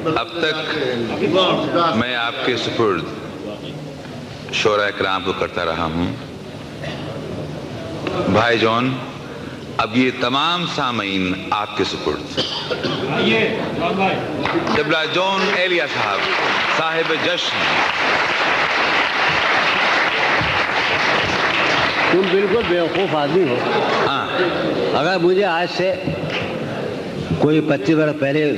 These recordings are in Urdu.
اب تک میں آپ کے سپرد شورا اکرام کو کرتا رہا ہوں. بھائی جان، اب یہ تمام سامعین آپ کے سپرد. قبلہ جون ایلیا صاحب صاحب جشن. تم بالکل بیوقوف آدمی ہو. اگر مجھے آج سے کوئی 25 برس پہلے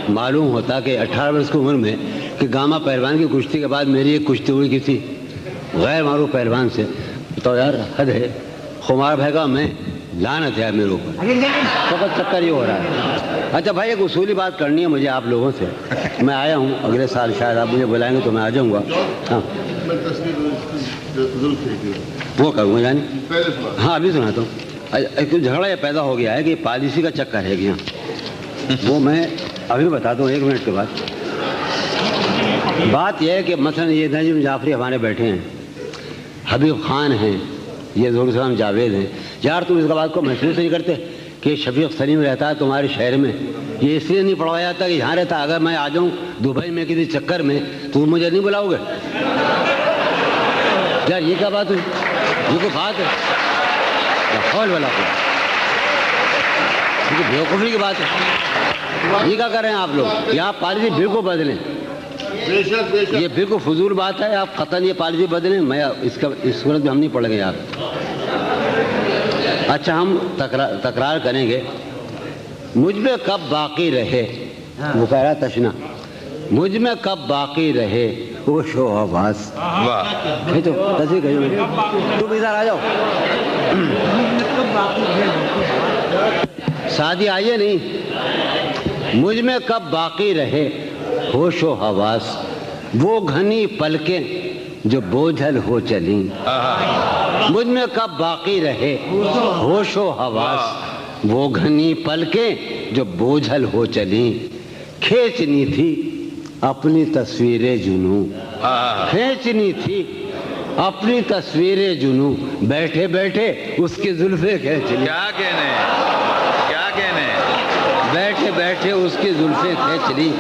معلوم ہوتا کہ 18 برس کی عمر میں کہ گاما پہلوان کی کشتی کے بعد میری ایک کشتی ہوئی کسی غیر معروف پہلوان سے، تو یار حد ہے. خمار بھائی کا میں لعنت ہے میرے اوپر. فقط چکر یہ ہو رہا ہے. اچھا بھائی، ایک اصولی بات کرنی ہے مجھے آپ لوگوں سے. میں آیا ہوں، اگلے سال شاید آپ مجھے بلائیں گے تو میں آ جاؤں گا. ہاں وہ کروں گا یعنی. ہاں ابھی سناتا ہوں. ایک جھگڑا یہ پیدا ہو گیا ہے کہ پالیسی کا چکر ہے گیا. وہ میں ابھی بتاتا ہوں 1 منٹ کے بعد. بات یہ ہے کہ مثلا یہ نجم جعفری ہمارے بیٹھے ہیں، حبیب خان ہیں، یہ ظہور السلام جاوید ہیں. یار تم اس کا بات کو محسوس نہیں کرتے کہ شفیق سلیم رہتا ہے تمہارے شہر میں؟ یہ اس لیے نہیں پڑھوایا جاتا کہ یہاں رہتا. اگر میں آ جاؤں دبئی میں کسی چکر میں تو مجھے نہیں بلاؤ گے یار؟ یہ کیا بات ہوئی؟ یہ کوئی بات ہے؟ حول والا کو بیوقوفی کی بات ہے. یہ کیا کر رہے ہیں آپ لوگ؟ یہاں پالیسی بالکل بدلیں. یہ بالکل فضول بات ہے. آپ قطعاً یہ پالیسی بدلیں. میں اس صورت میں ہم نہیں پڑھیں گے یار. اچھا ہم تکرار کریں گے. مجھ میں کب باقی رہے وہ کہہ رہا تشنا، مجھ میں کب باقی رہے وہ شو آواز. تو تصویر کہیے تم ادھر آ جاؤ. شادی آئیے نہیں. مجھ میں کب باقی رہے ہوش و حواس، وہ گھنی پلکیں جو بوجھل ہو چلیں. مجھ میں کب باقی رہے ہوش و حواس، وہ گھنی پلکیں جو بوجھل ہو چلیں. کھینچنی تھی اپنی تصویریں جنوں، کھینچنی تھی اپنی تصویریں جنوں، بیٹھے بیٹھے اس کی زلفیں کھینچ لی. کیا کہنے، کیا کہنے، بیٹھے بیٹھے اس کی زلفیں کھینچ لی.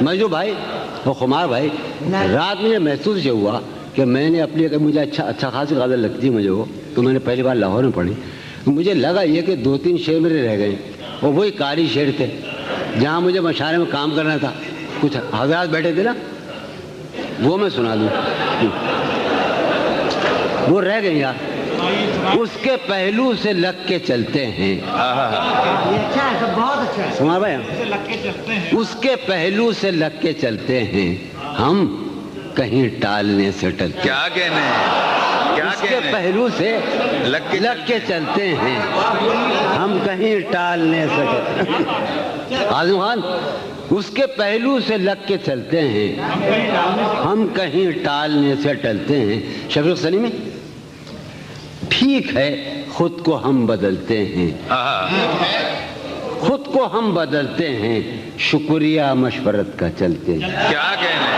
مجھو بھائی وہ خمار بھائی، رات میں محسوس یہ ہوا کہ میں نے اپنی، مجھے اچھا خاصی غزل لگتی ہے مجھے وہ، تو میں نے پہلی بار لاہور میں پڑھی. مجھے لگا یہ کہ 2-3 شعر میرے رہ گئے اور وہی قاری شعر تھے جہاں مجھے مشاعرے میں کام کرنا تھا. کچھ حضرات بیٹھے تھے نا، وہ میں سنا دوں. وہ رہ گئے یار. اس کے پہلو سے لگ کے چلتے ہیں. سمار بھائی، اس کے پہلو سے لگ کے چلتے ہیں ہم، کہیں ٹالنے سے ٹلتے. کیا کہنے، اس کے پہلو سے لگ کے چلتے ہیں ہم، کہیں ٹالنے سے ٹلتے. عاظم خان، اس کے پہلو سے لگ کے چلتے ہیں ہم، کہیں ٹالنے سے ٹلتے ہیں. شفیق سلیمی، ٹھیک ہے خود کو ہم بدلتے ہیں، خود کو ہم بدلتے ہیں، شکریہ مشورت کا چلتے ہیں. کیا کہنے،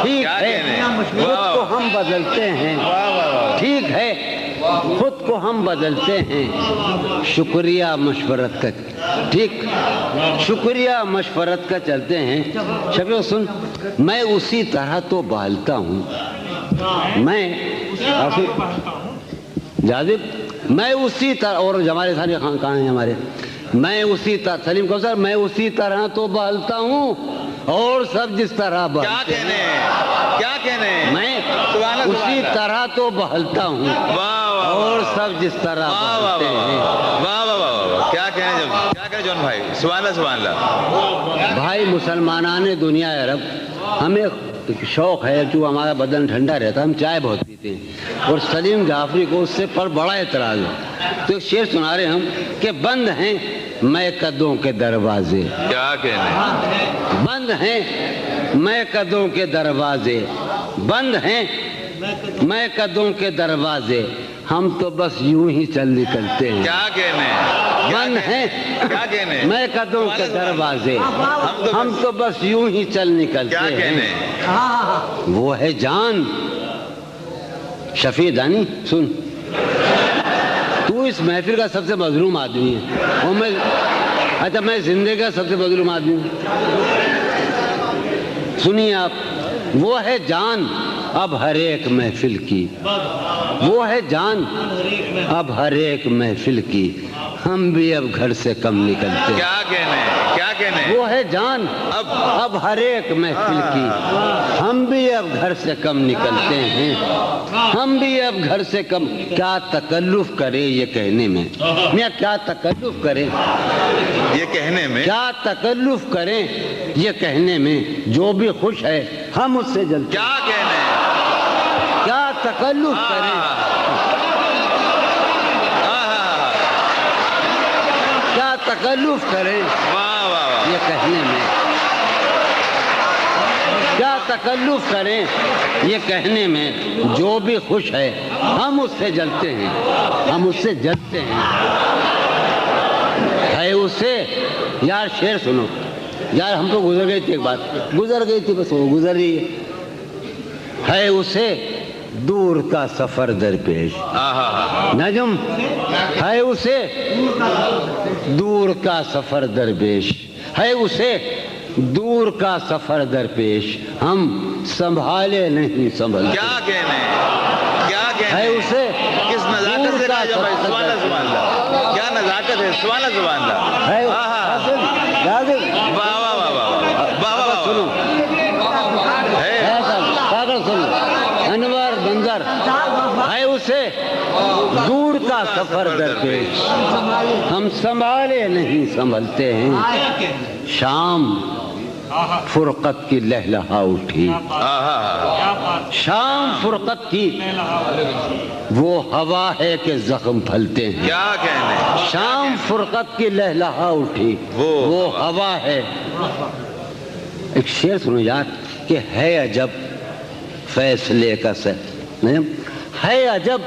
ٹھیک ہے خود کو ہم بدلتے ہیں، ٹھیک ہے خود کو ہم بدلتے ہیں، شکریہ مشورت کا، ٹھیک، شکریہ مشورت کا چلتے ہیں. شفیق سن، میں اسی طرح تو بہلتا ہوں، میں جاذب، میں اسی طرح، اور ہمارے سارے خان کہاں ہیں ہمارے، میں اسی طرح، سلیم کوثر، میں اسی طرح تو بہلتا ہوں اور سب جس طرح بہلتے ہیں. کیا کہنے، کیا کہنے، میں اسی طرح تو بہلتا ہوں اور سب جس طرح بہلتے ہیں. واہ واہ واہ، کیا کہنے، کیا کہنے جون بھائی. سبحان اللہ، سبحان اللہ. بھائی مسلمانان دنیا عرب، ہمیں شوق ہے جو ہمارا بدن ٹھنڈا رہتا ہے، ہم چائے بہت پیتے ہیں، اور سلیم جعفری کو اس سے پر بڑا اعتراض ہے. تو ایک شعر سنا رہے ہم کہ بند ہیں میں قدوں کے دروازے. کیا کہنے، بند ہیں میں قدوں کے دروازے، بند ہیں میں قدوں کے دروازے، ہم تو بس یوں ہی چل نکلتے ہیں. کیا کہنے، بند ہیں کیا کہنے، میں قدوں کے دروازے، ہم تو بس یوں ہی چل نکلتے کیا کہنے. ہیں. وہ ہے جان. شفیع دانی سن، تو اس محفل کا سب سے مظلوم آدمی ہے. اور میں اچھا میں زندگی کا سب سے مظلوم آدمی ہوں. سنیے آپ، وہ ہے جان اب ہر ایک محفل کی، وہ ہے جان اب ہر ایک محفل کی، ہم بھی اب گھر سے کم نکلتے. کیا کہنے، کیا کہنے. وہ ہے جان اب ہر ایک محفل کی، ہم بھی اب گھر سے کم نکلتے ہیں، ہم بھی اب گھر سے کم. کیا تکلف کرے یہ کہنے میں، کیا تکلف کرے یہ کہنے میں، کیا تکلف کریں یہ کہنے میں، جو بھی خوش ہے ہم اس سے جلتے. کیا کہنے، کیا تکلف کریں، کیا تکلف کریں واہ واہ واہ. یہ کہنے میں، کیا تکلف کریں یہ کہنے میں، جو بھی خوش ہے ہم اس سے جلتے ہیں، ہم اس سے جلتے ہیں. ہے اسے یار شعر سنو یار، ہم تو گزر گئی تھی، ایک بات گزر گئی تھی، بس وہ گزر رہی ہے اسے دور کا سفر درپیش. نجم ہے اسے دور کا سفر درپیش، ہے اسے دور کا سفر درپیش، ہم سنبھالے نہیں سنبھلتے. کیا کہنے، کیا کہنے. ہے اسے کس نزاکت سے کہا جائے بھائی، سبحان اللہ سبحان اللہ. کیا نزاکت ہے، سبحان اللہ سبحان اللہ. ہے واہ واہ واہ واہ واہ واہ. سنو سنو انور بنظر، ہے اسے دور کا سفر درپیش، ہم سنبھالے نہیں سنبھلتے ہیں. شام فرقت کی لہلہا اٹھی، شام فرقت کی وہ ہوا ہے کہ زخم پھلتے ہیں. کیا کہنے، شام فرقت کی لہلہا اٹھی وہ ہوا ہے. ایک شعر سنو یار کہ ہے عجب فیصلے کا ہے عجب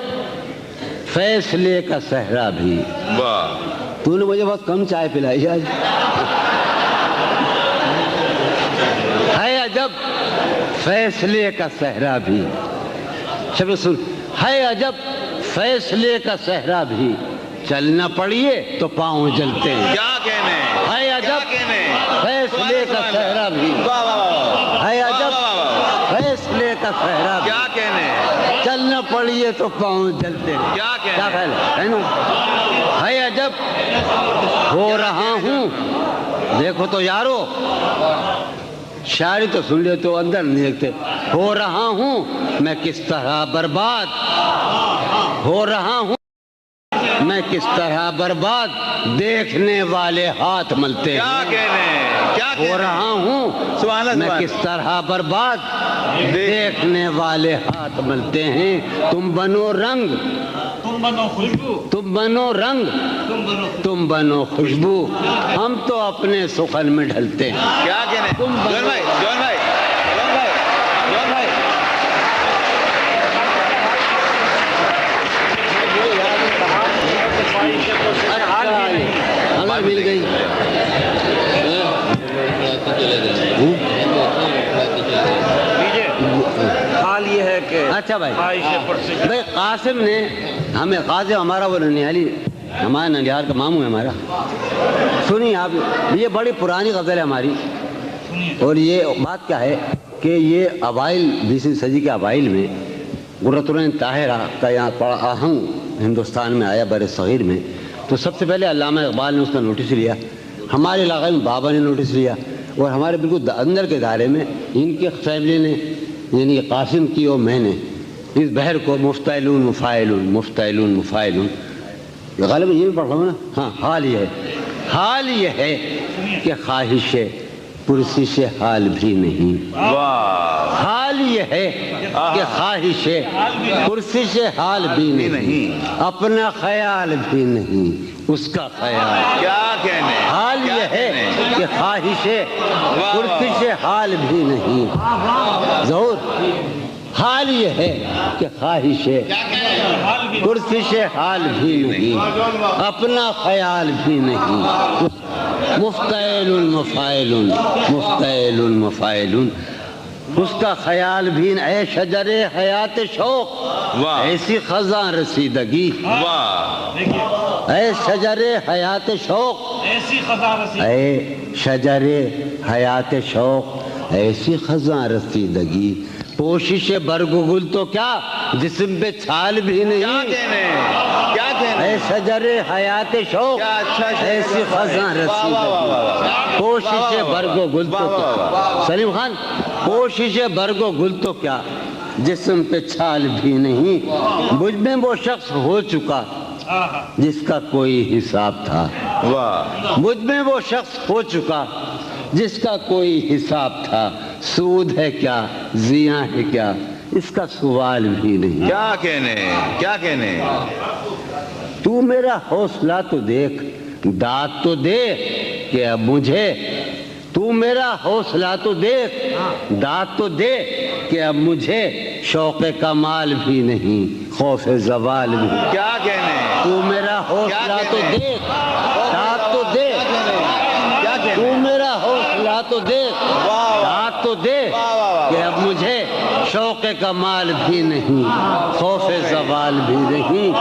فیصلے کا صحرا بھی. واہ. تو نے مجھے بہت کم چائے پلائی آج. ہے عجب فیصلے کا صحرا بھی، شب سن، ہے عجب فیصلے کا صحرا بھی، چلنا پڑیے تو پاؤں جلتے ہیں. کیا کہنے، ہے عجب فیصلے کا صحرا بھی، ہے عجب فیصلے کا صحرا بھی، کیا کہنے، چلنا پڑیے تو پاؤں جلتے ہیں. کیا کہنے. کیا خیال ہے نا. ہے عجب ہو رہا ہوں، دیکھو تو یارو شاعری تو سن لے تو اندر نہیں دیکھتے. ہو رہا ہوں میں کس طرح برباد، ہو رہا ہوں میں کس طرح برباد، دیکھنے والے ہاتھ ملتے ہیں. کیا کہنے، کیا ہو رہا ہوں میں کس طرح برباد، دیکھنے والے ہاتھ ملتے ہیں. تم بنو رنگ، تم بنو خوشبو، تم بنو رنگ، تم بنو خوشبو، ہم تو اپنے سخن میں ڈھلتے ہیں. کیا کہنے. جون بھائی، جون بھائی، جون بھائی، جون بھائی. ہمیں مل گئی. حال یہ ہے کہ اچھا بھائی قاسم نے ہمیں، قاسم ہمارا وہ ننیالی، ہمارا ننیال کا ماموں ہے ہمارا. سنیے آپ، یہ بڑی پرانی غزل ہے ہماری، اور یہ بات کیا ہے کہ یہ اوائل 20ویں صدی کے اوائل میں قرۃ العین طاہرہ کا یہاں بڑا اہم ہندوستان میں آیا، بر صغیر میں. تو سب سے پہلے علامہ اقبال نے اس کا نوٹس لیا، ہمارے علاقے میں بابا نے نوٹس لیا، اور ہمارے بالکل اندر کے دائرے میں ان کی فیملی نے، یعنی قاسم کی اور میں نے اس بحر کو مفتعلون مفاعلون مفتعلون مفاعلون، غالب یہ بھی پڑھ رہا ہوں نا. ہاں، حال یہ ہے کہ خواہش پرسش حال بھی نہیں. حال یہ ہے کہ خواہش پرسش حال بھی نہیں، اپنا خیال بھی نہیں اس کا خیال. کیا کہنے. حال یہ ہے کہ خواہش پرسش حال بھی نہیں. ظہور، حال یہ ہے کہ خواہش پرسش حال بھی نہیں، اپنا خیال بھی نہیں. مفتعل مفاعل مفتعل مفاعل، اس کا خیال بھی. اے شجر حیات شوق ایسی خزاں رسیدگی، اے شجر حیات شوق ایسی خزاں رسیدگی اے شجر حیات شوق ایسی خزاں رسیدگی پوشش برگ و گل تو کیا جسم پہ چھال بھی نہیں کیا کہنے اے شجر حیات شوق کیا اچھا شعر ایسی خزاں رسیدگی پوشش برگ و گل تو کیا سلیم خان پوشش برگ و گل تو کیا جسم پہ چھال بھی نہیں مجھ میں وہ شخص ہو چکا جس کا کوئی حساب تھا واہ مجھ میں وہ شخص ہو چکا جس کا کوئی حساب تھا سود ہے کیا زیاں ہے کیا اس کا سوال بھی نہیں کیا کہنے تو میرا حوصلہ تو دیکھ داد تو دے کہ اب مجھے تو میرا حوصلہ تو دیکھ داد تو دے کہ اب مجھے شوق کمال بھی نہیں خوف زوال بھی کیا کہنے تو میرا حوصلہ تو دیکھ داد تو دے تو میرا حوصلہ تو دیکھ داد تو دے کہ اب مجھے شوق کمال بھی نہیں خوف زوال بھی نہیں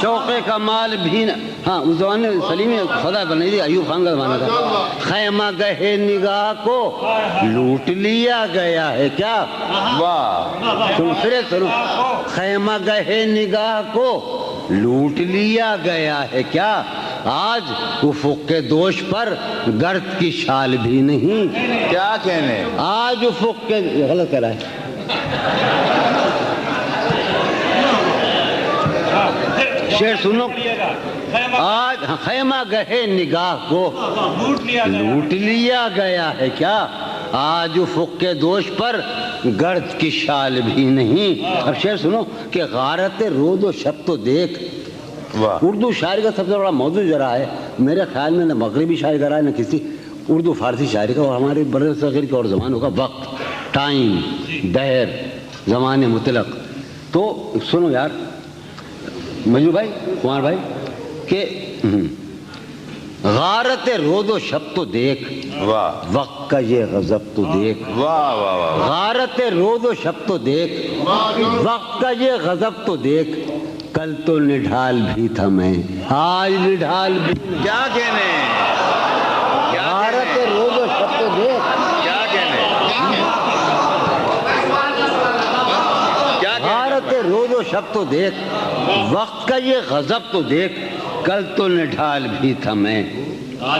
شوق کمال بھی ہاں اس زمانے میں سلیم خدا بنائی تھی ایوب خان کا زمانہ تھا خیمہ گہے نگاہ کو لوٹ لیا گیا ہے کیا واہ سنو خیمہ گہے نگاہ کو لوٹ لیا گیا ہے کیا آج افق کے دوش پر گرد کی شال بھی نہیں کیا کہنے آج افق کے غلط کہہ رہا ہے شعر سنو آج خیمہ گہے نگاہ کو لوٹ لیا گیا ہے کیا آج افق کے دوش پر گرد کی شال بھی نہیں اب شعر سنو کہ غارت رود و شب تو دیکھ اردو شاعری کا سب سے بڑا موضوع جو رہا ہے میرے خیال میں نہ مغربی شاعری کا رہا ہے نہ کسی اردو فارسی شاعری کا اور ہمارے بر صغیر کے اور زمانوں کا وقت ٹائم دہر زمان مطلق تو سنو یار مجنو بھائی کمار بھائی کہ غارت رود و شب تو دیکھ وقت کا یہ غضب تو دیکھ غارت رود و شب تو دیکھ وقت کا یہ غضب تو دیکھ کل تو نڈھال بھی تھا میں آج نڈھال بھی کیا کہنے غارت رود و شب تو دیکھ کیا کہنے غارت رود و شب تو دیکھ وقت کا یہ غضب تو دیکھ کل تو نڈھال بھی تھا میں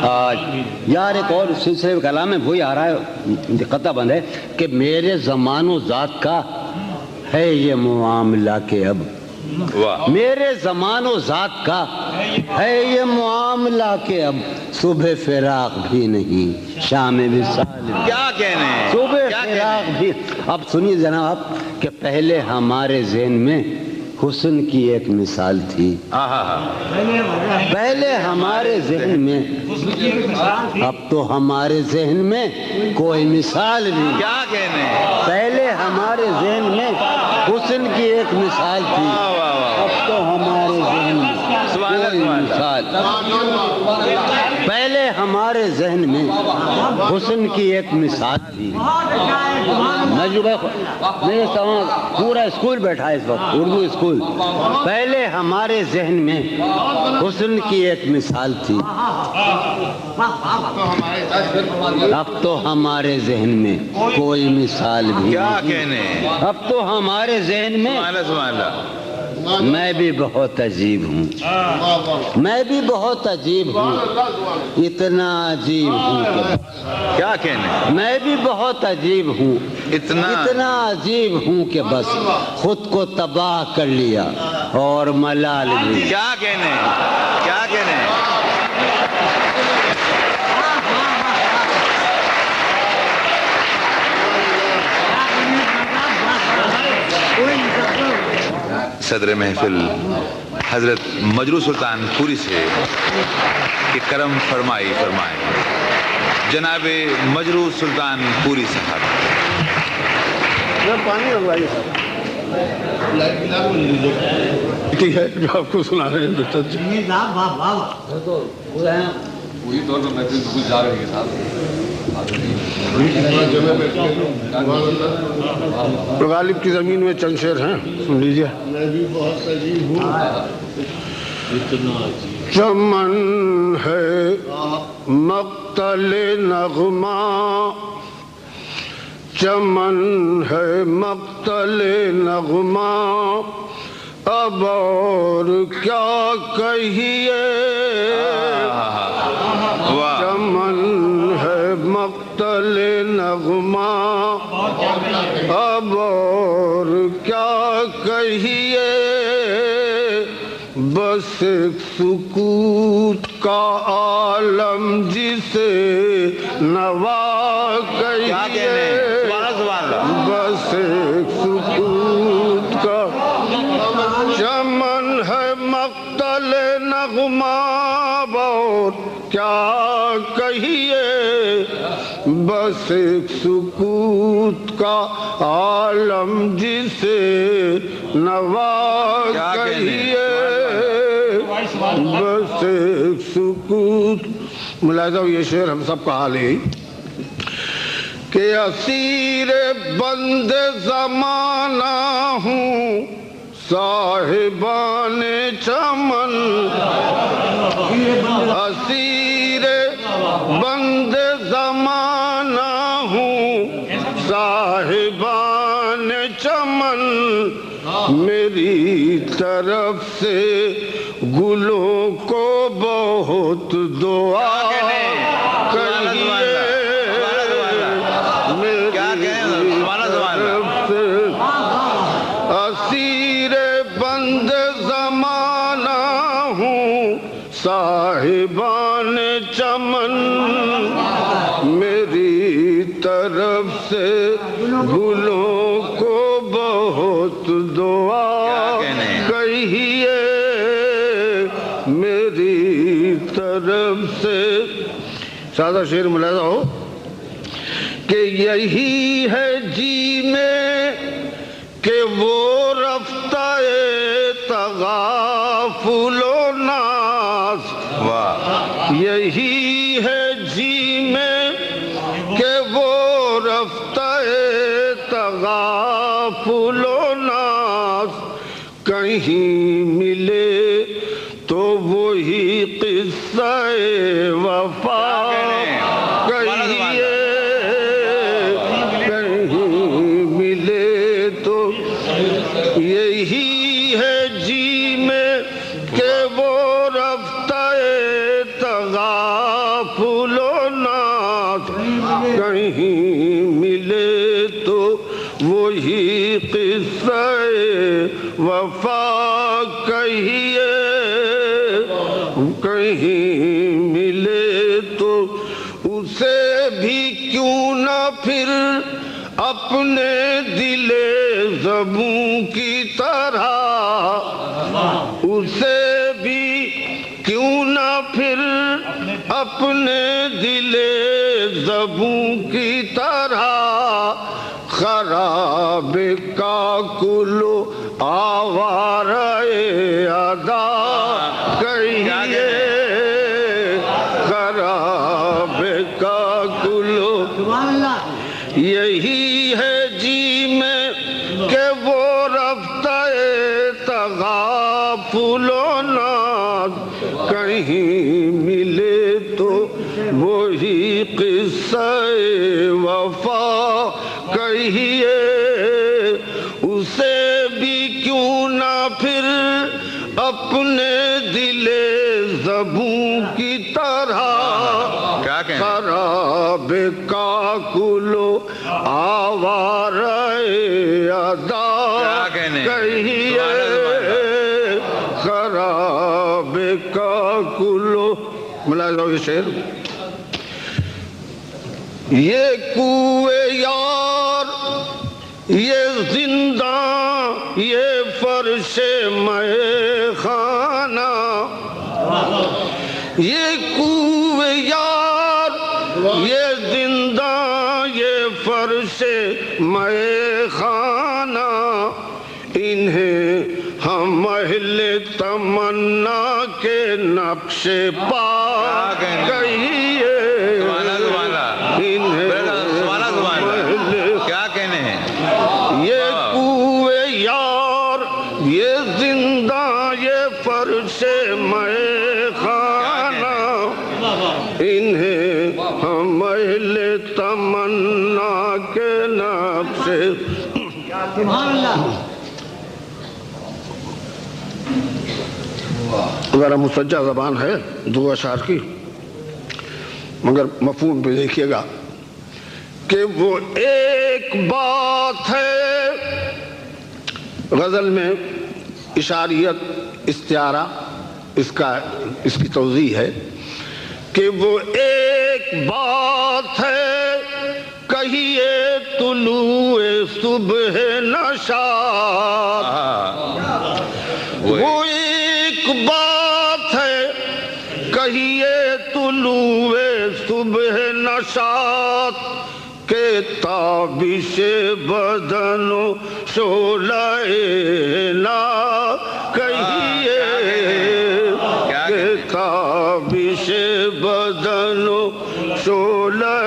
آج یار ایک اور سلسلے کلام میں وہی آ رہا ہے قطع بند ہے کہ میرے زمان و ذات کا ہے یہ معاملہ کہ اب میرے زمان و ذات کا ہے یہ معاملہ کہ اب صبح فراق بھی نہیں شام وصال بھی کیا کہنے صبح فراق بھی اب سنیے جناب کہ پہلے ہمارے ذہن میں حسن کی ایک مثال تھی پہلے ہمارے ذہن میں اب تو ہمارے ذہن میں کوئی مثال نہیں کیا کہنے پہلے ہمارے ذہن میں حسن کی ایک مثال تھی اب تو ہمارے ذہن میں کوئی مثال پہلے ہمارے ذہن میں حسن کی ایک مثال تھی میرے ساتھ پورا اسکول بیٹھا ہے اس وقت اردو اسکول پہلے ہمارے ذہن میں حسن کی ایک مثال تھی اب تو ہمارے ذہن میں کوئی مثال بھی کیا کہنے اب تو ہمارے ذہن میں میں بھی بہت عجیب ہوں میں بھی بہت عجیب ہوں اتنا عجیب ہوں کہ کیا کہنے میں بھی بہت عجیب ہوں اتنا عجیب ہوں کہ بس خود کو تباہ کر لیا اور ملال بھی کیا کہنے کیا کہنے صدر محفل حضرت مجروح سلطان پوری سے کہ کرم فرمائے جناب مجروح سلطان پوری صاحب پانی لگوائیے ہے جو آپ کو سنا رہے ہیں پوری طور پر محفل بالکل جا رہی ہے صاحب غالب کی زمین میں چند شعر ہیں سن لیجیے میں بھی بہت عجیب ہوں اتنا عجیب چمن ہے مقتل نغمہ، چمن ہے مقتل نغمہ، اب اور کیا کہیے، چمن ہے مقتل نغمہ، اب اور کیا کہیے، بس ایک سکوت کا عالم جسے نوا کہیے، بس ایک سکوت کا، چمن ہے مقتل نغمہ، اور کیا کہیے، بس ایک سکوت کا عالم جسے نوا کہیے، بس ایک سکوت۔ ملاحظہ ہو یہ شعر ہم سب کا حال ہے کہ اسیر بند زمانہ ہوں، صاحبان چمن، اسیر بند زمانہ ہوں، صاحبان چمن، میری طرف سے گلوں کو بہت دعا کہیے، اسیر بند زمانہ ہوں، صاحبان چمن، میری طرف سے گلوں کو بہت دعا کہیے، میری طرف سے۔ سادہ شعر ملاحظہ ہو کہ یہی ہے جی میں کہ وہ رفتہ تغافل و ناز، یہی ہے جی میں کہ وہ رفتہ تغافل و ناز، کہیں ملے تو وہی قصہ وفا کہیے، یہی ہے جی میں کہ وہ رفتہ تغافل و ناز، کہیں ملے تو وہی قصہ وفا کہیے، کہیں ملے تو اسے بھی کیوں نہ پھر اپنے دل زبوں کی طرح، اسے بھی کیوں نہ پھر اپنے دل زبوں کی طرح، خراب کاکل آوارہ ادا کہیے، خراب کاکل، یہی ہے جی میں کہ وہ رفتہ تغافل و ناز، کہیں ملے تو وہی قصہ وفا کہیے، اسے بھی کیوں نہ پھر اپنے دل زبوں کی طرح، خراب کاکل آوارہ ادا کہیے، خراب کاکل۔ ملاحظہ ہو یہ شعر، یہ کوئے یار، یہ زنداں، یہ فرش مے خانہ، یہ کوئے یار، یہ زنداں، یہ فرش مے خانہ، انہیں ہم اہل تمنا کے نقش پا کہیے، کیا کہنے ہیں، یہ کوئے یار، یہ زندہ، یہ فرش مے ہم اہل تمنا کے نقش ذرا مسجع زبان ہے دو اشعار کی، مگر مفہوم پہ دیکھیے گا کہ وہ ایک بات ہے، غزل میں اشاریت استعارہ اس کی توضیح ہے کہ وہ ایک بات ہے کہیے طلوع صبح نشاط، وہ ایک بات ہے کہیے طلوع صبح نشاط کہ تابش بدن و شعلہ نا کہیے کہ تابش بدن و شعلہ،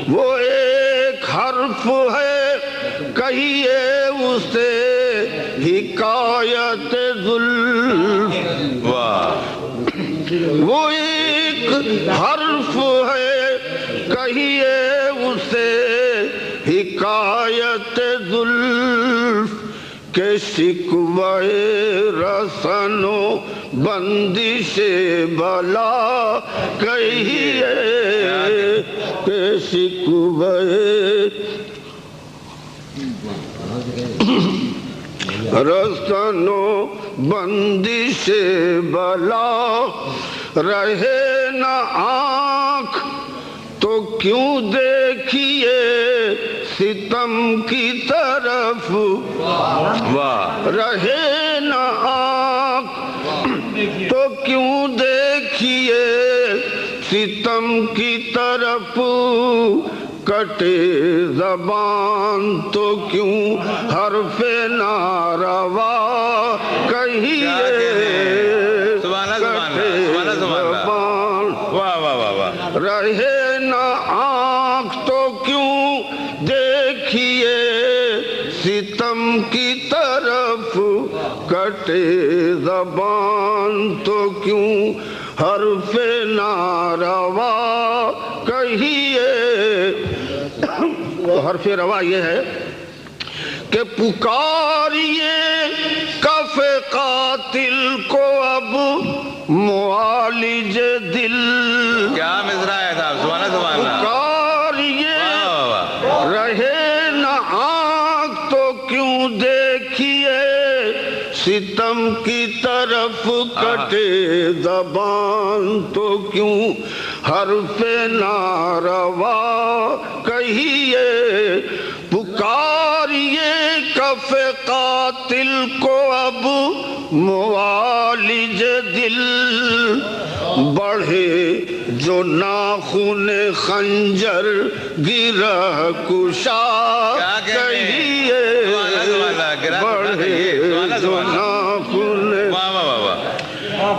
وہ ایک حرف ہے کہیے اسے حکایت زلف، وہ ایک حرف ہے کہیے اسے حکایت زلف کہ شکوہ رسن و بندش بلا کہیے کہ شکوہ رسن و بندش بلا، رہے نہ آنکھ تو کیوں دیکھیے ستم کی طرف، رہے نہ آنکھ تو کیوں دیکھیے ستم کی طرف، کٹے زبان تو کیوں حرف ناروا کہیے، کٹے زبان رہے نہ آنکھ تو کیوں دیکھیے ستم کی طرف، کٹے زبان تو کیوں حرف ناروا کہیے۔ حرف روا یہ ہے کہ پکاریے کف قاتل کو اب معالج دل، کیا مصرع ہے صاحب، سبحان اللہ، پکاریے رہے نہ آنکھ تو کیوں دیکھیے ستم کی طرف، کٹے زبان تو کیوں حرف ناروا کہیے، پکاریے کف قاتل کو اب معالج دل، بڑھے جو ناخن خنجر گرہ کشا کہیے، بڑھے جو ناخن،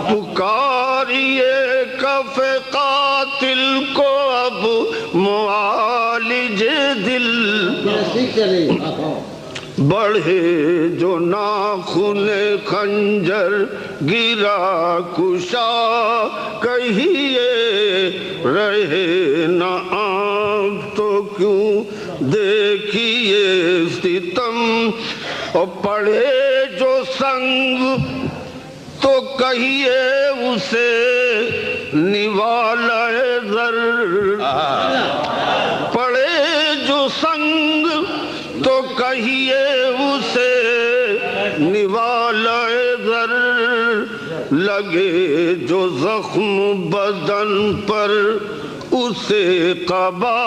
پکاریے کف قاتل کو اب معالج دل، بڑھے جو ناخن خنجر گرا کشا کہیے، رہے نہ آنکھ تو کیوں دیکھیے ستم، اور پڑھے جو سنگ تو کہیے اسے نوالہ زر، پڑھے جو سنگ تو کہیے اسے نوالہ زر، لگے جو زخم بدن پر اسے قبا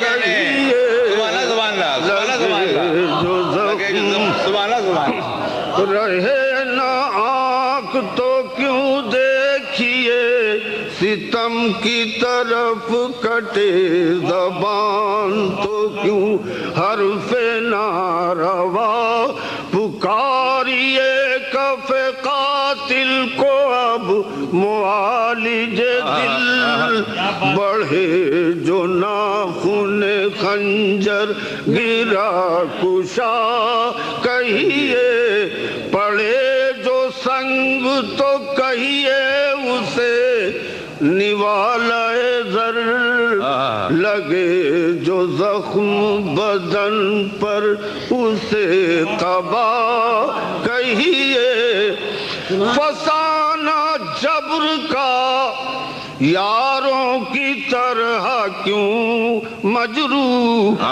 کہیے، لگے جو زخم رہے نہ آنکھ تو کیوں دیکھیے ستم کی طرف، کٹے زبان تو کیوں حرف ناروا، پکاریے کف قاتل کو اب معالج دل، بڑھے جو ناخن خنجر گرا کشا کہیے، پڑھے جو سنگ تو کہیے اسے نوالہ نظر لگے جو زخم بدن پر اسے قبا کہیے فسانہ جبر کا یاروں کی طرح کیوں مجروح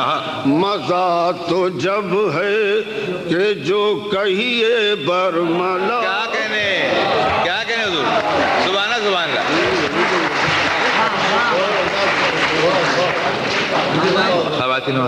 مزہ تو جب ہے کہ جو کہیے برملا کیا کہنے حضور سبحان اللہ خواتین